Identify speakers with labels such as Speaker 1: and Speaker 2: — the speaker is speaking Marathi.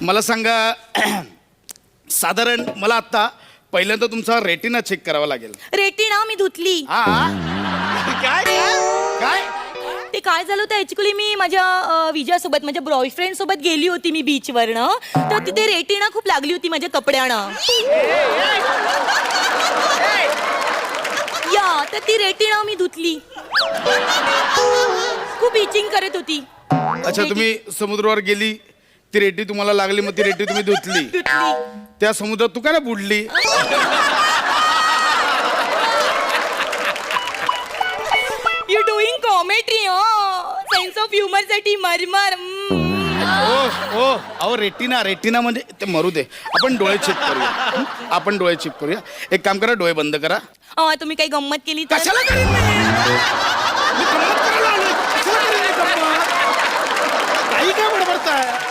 Speaker 1: मला सांगा साधारण मला आता पहिल्यांदा तुमचा रेटिना चेक करावा लागेल.
Speaker 2: रेटिना मी धुतली.
Speaker 1: हा काय काय
Speaker 2: ते काय झालं होतं ऍक्च्युली मी माझ्या विजयासोबत माझ्या बॉयफ्रेंड सोबत गेली होती मी बीचवरनं. तर तिथे रेटिना खूप लागली होती माझ्या कपड्यानं. या तर ती रेटिना मी धुतली. खूप इचिंग करत होती.
Speaker 1: अच्छा तुम्ही समुद्रावर गेली ती रेटी तुम्हाला लागली मग ती रेटी तुम्ही धुतली. त्या समुद्रात तू काय ना बुडली.
Speaker 2: You doing comedy sense of humour साठी मरमर.
Speaker 1: ओ अहो रेटिना म्हणजे ते मरू दे. आपण डोळे चेक करूया. आपण डोळे चेक करूया. एक काम करा डोळे बंद करा.
Speaker 2: तुम्ही काही गंमत केली तर
Speaker 1: कशाला करीन मी? मी गंमत करायला आलोय. कशाला करीन मी गंमत? काही काय बडबडताय?